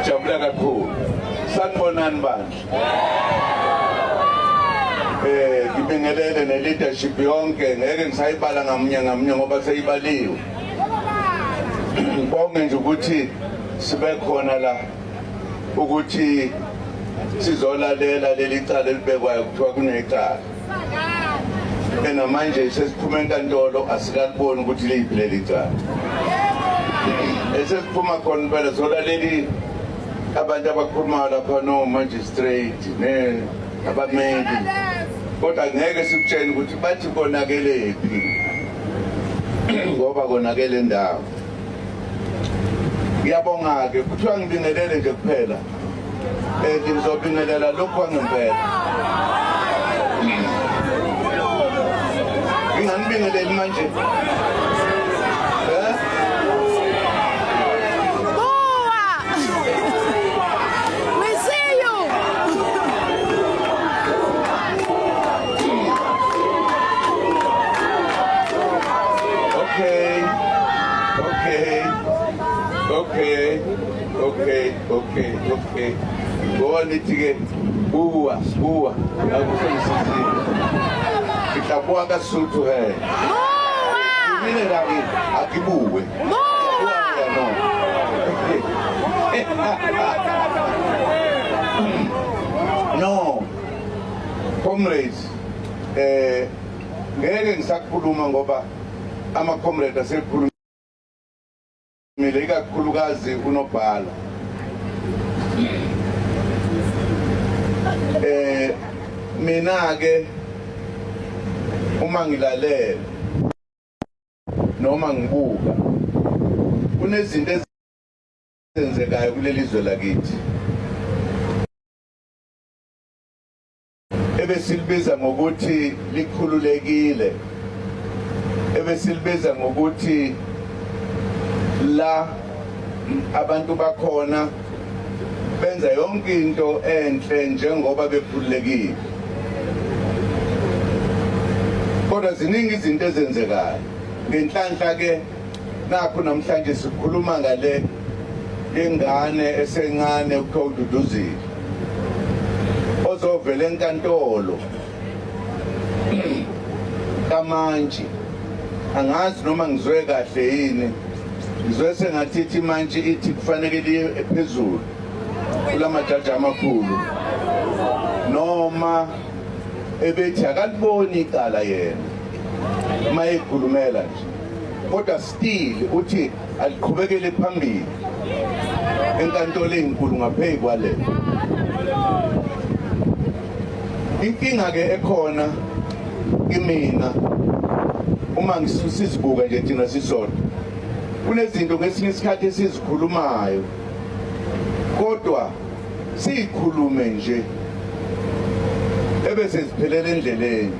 Jabula kakhulu. Sanibonani bandla. Ngibingelele ne-leadership yonke ngeke ngisayibala ngamunye ngoba seyibaliwe. Ngibonge nje ukuthi sibe khona la ukuthi sizolalela leli cala elibekwayo kuthiwa kunecala. Namanje sesiphuma enkantolo asikaliboni ukuthi liphi leli cala. Esesiphuma khona phela solaleli abantu abakhulumayo lapha no-magistrate abameli. Kodwa ngeke sikutshene ukuthi bathi konakelephi ngoba konakele indawo. Ngiyabonga-ke kuthiwa ngibingelele nje kuphela. Ngizobingelela lokhu kwangempela. Nginganibingeleli manje. Okay. Go on it again. Buwa. Nakusengisizi. Itakuwa kasutu he. Mimi ragi akibuwe. No. Comrades, ngeke ngisakhuluma ngoba ama comrades asekhuluma ikakhulukazi unobhala. Mina ke uma ngilalela noma ngibuka kunezinto ezenzekayo kuleli zwe lakithi ebesilibiza ngokuthi likhululekile, ebesilibiza ngokuthi la abantu bakhona benza yonke into enhle njengoba bekhululekile. Kodwa ziningi izinto ezenzekayo. Ngenhlanhla ke nakho namhlanje sikhuluma ngale ingane esencane uKhawududuzile ozovela enkantolo kaMantshi. Angazi noma ngizwe kahle yini, ngizwe sengathi manje ithi kufanele liye phezulu kulamajaji amakhulu noma ebethi akaliboni icala yena mayekhulumela nje, kodwa still uthi aliqhubekele phambili enkantolo enkulu ngaphezu kwale. Inkinga ke ekhona kimina uma ngisizibuka nje thina sisodwa, kunezinto ngesinye isikhathi esizikhulumayo kodwa sikhulume nje ebese siphelele endleleni.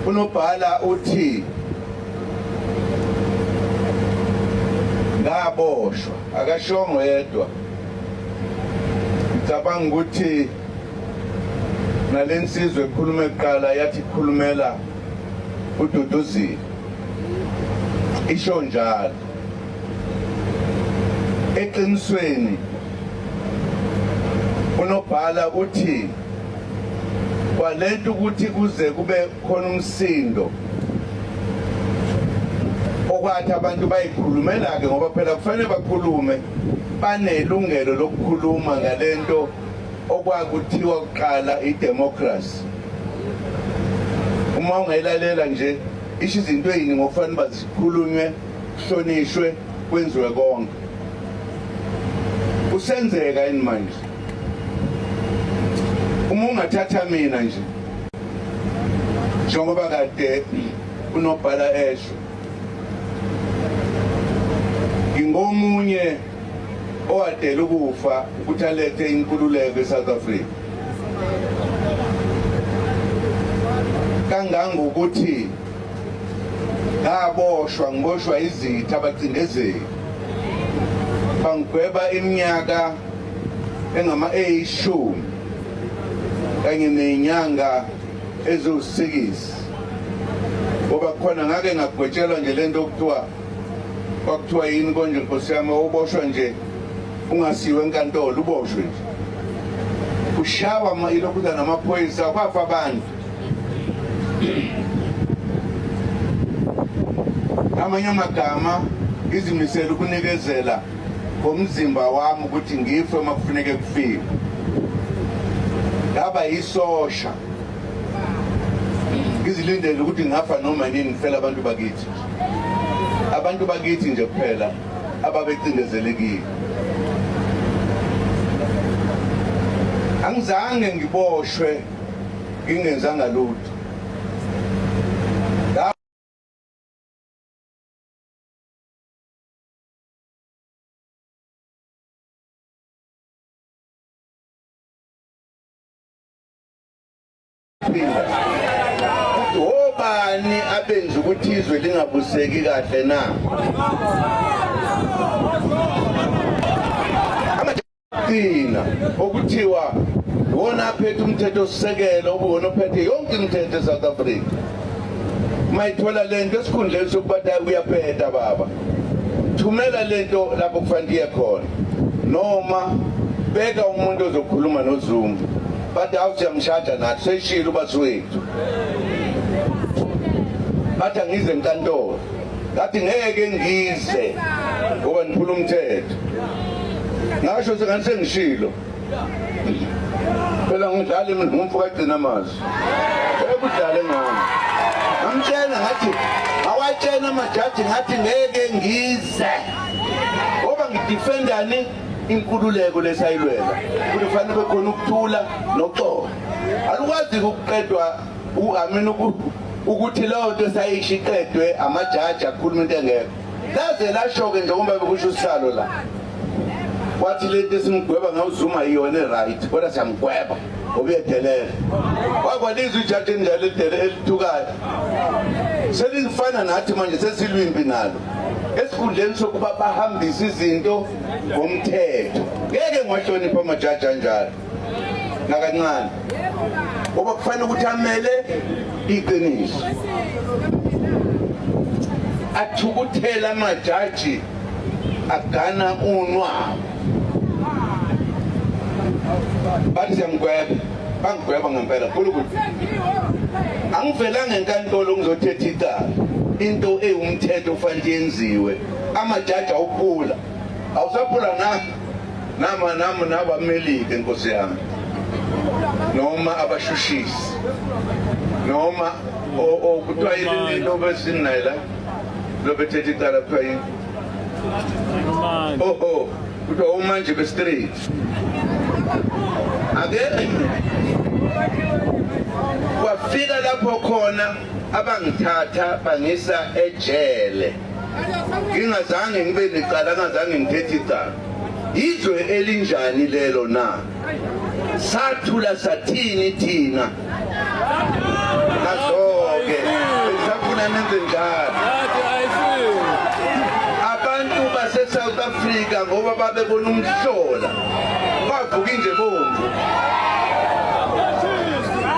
Unobhala uthi ngaboshwa, akashongo yedwa. Ngicabanga ukuthi nalensizwe ekhuluma eqala yathi khulumela uDuduzile, isho njalo. Eqinisweni unobhala uthi kwalento ukuthi kuze kube khona umsindo okwathi abantu bayikhulumela ke ngoba phela kufanele bakhulume, banelungelo lokukhuluma ngalento okwakuthiwa kuqala idemocracy. Uma ungayilalela nje isho izinto ezini ngokufanele bazikhulunywe, kuhlonishwe, kwenziwe konke. Usenzeka yini manje? Uma ungathatha mina nje njengoba kade unobhala esho, ngomunye owadela ukufa ukuthi alethe inkululeko eSouth Africa. Kangangokuthi ngiboshwa izitha abacindezeli, bangigweba iminyaka engama-10 kanye nenyanga eziwu6 ngoba khona ngake ngagwetshelwa nje lento okuthiwa kwakuthiwa yini konje Nkosi yami uboshwa nje ungasiwe enkantolo uboshwe nje ushawa ilokhuza namaphoyisa kwafa abantu amanye amagama izimisela ukunikezela ngomzimba wami ukuthi ngife uma kufuneke kufike ngaba yisosha ngizilindele ukuthi ngafa noma nini ngifela abantu bakithi nje kuphela ababecindezelekile angizange ngiboshwe ngingenzanga lutho obani abenza ukuthi izwe lingabuseki kahle na thina okuthiwa wona aphethe umthetho sisekelo obuwona ophethe yonke imithetho eSouth Africa mayithola lento esikhundleni sokubathi uyaphetha baba thumela lento lapho kufanele khona noma beka umuntu ozokhuluma noZuma bathi awusiyamshada nathi seshilo baswethu bathi ngize enkantolo ngathi ngeke ngize ngoba niphula umthetho ngasho sengathi sengishilo phela ngidlala ngumfo kagcina amazwi ekudlale ngami ngamtshela ngathi awatshena amajaji ngathi ngeke ngize ngoba ngidefendani inkululeko lesayilwela ukuthi kufanele bekhona ukuthula noxolo alukwazi ukuqedwa uamini ukuthi leyo nto sayishiqedwe amajaji akhuluma into engekho laze lasho-ke njengoba bekusho usalo la wathi lento esimgweba ngawuzuma yiyona right kodwa siyamgweba obuyedelela wakwalizwa ijaji elinjalo elithukayo selifana nathi manje sesilwimbi nalo esikhundleni sokuba bahambise izinto ngomthetho ngeke ngiwahlonipha amajaji anjalo nakancane ngoba kufanele ukuthi amele iqiniso athukuthela amajaji agana unwabo bathi siyamgweba bangigweba ngempela khulu ukuthi angivelanga enkantolo ngizothetha icala into ewumthetho ufanele yenziwe amajaji awuphula awusaphula nama nabamelike Nkosi yami noma abashushisi noma okuthiwa yini into besinayo la lobethetha icala kuthiwa yini kuthiwa umanje be-street ake kwafika lapho khona abangithatha bangisa ejele ngingazange ngibe necala ngazange ngithethe icala izwe elinjani lelo na sathula sathini thina kazoke safuna nenze njalo abantu base-South Africa ngoba babebona umhlola bavuka nje bomvu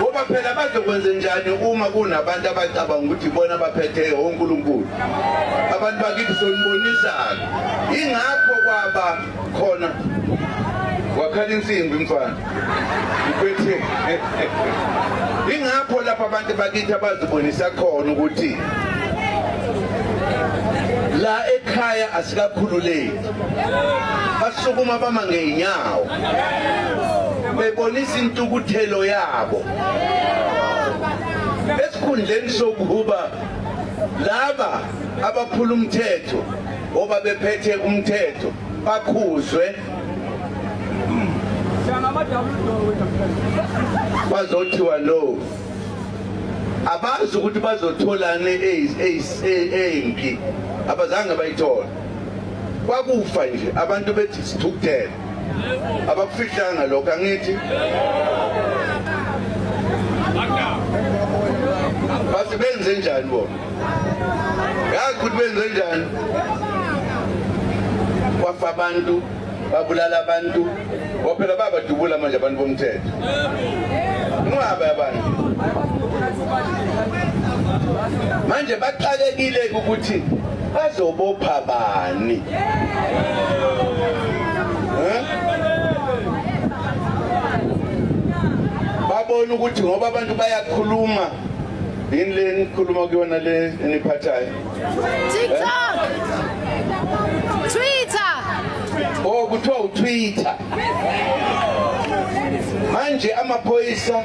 ngoba phela bazokwenza njani uma kunabantu abacabanga ukuthi bona baphethe uNkulunkulu abantu bakithi sonibonisayo ingakho kwaba khona wakhala insimbi mfana uphethe ingakho lapha abantu bakithi abazibonisa khona ukuthi la ekhaya asikakhululeki basukuma bama ngeenyawo bebonisa intukuthelo yabo esikhundleni sokuba laba abaphula umthetho oba bephethe umthetho bakhuzwe bazothiwa no abazi ukuthi bazotholane eyimpi abazange bayithola kwakufa nje abantu bethi sithukuthele abakufihlanga lokho angithi basi benze njani bona yazi ukuthi benze njani kwafa abantu babulala abantu waphela babadubula manje abantu bomthetho ngwabe abantu manje baqalekile ukuthi bazobopha bani? Babona ukuthi ngoba abantu bayakhuluma yini le nikhuluma kuyona le eniphathayo. TikTok, Twitter. Oh, kuthiwa uTwitter. Manje amaphoyisa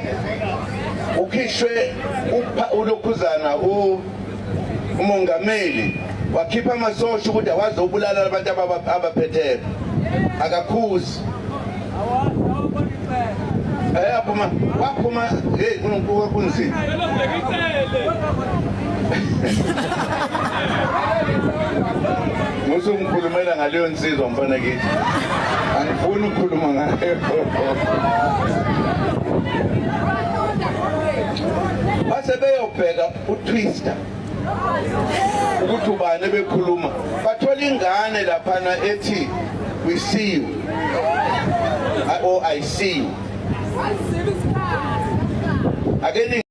ukhishwe ulokhuzana umongameli wakhipha amasosha ukuthi awazobulala abantu abaphetheyo. Akakhuzi. Waphuma hey kunzima. Musungikhulumela ngaleyo nsizwa mfana kithi. Angifuni ukukhuluma ngayo. Base beyobheka uTwister. Ukuthi ubani bekhuluma. Bathola ingane laphana ethi we see you. I see you. Again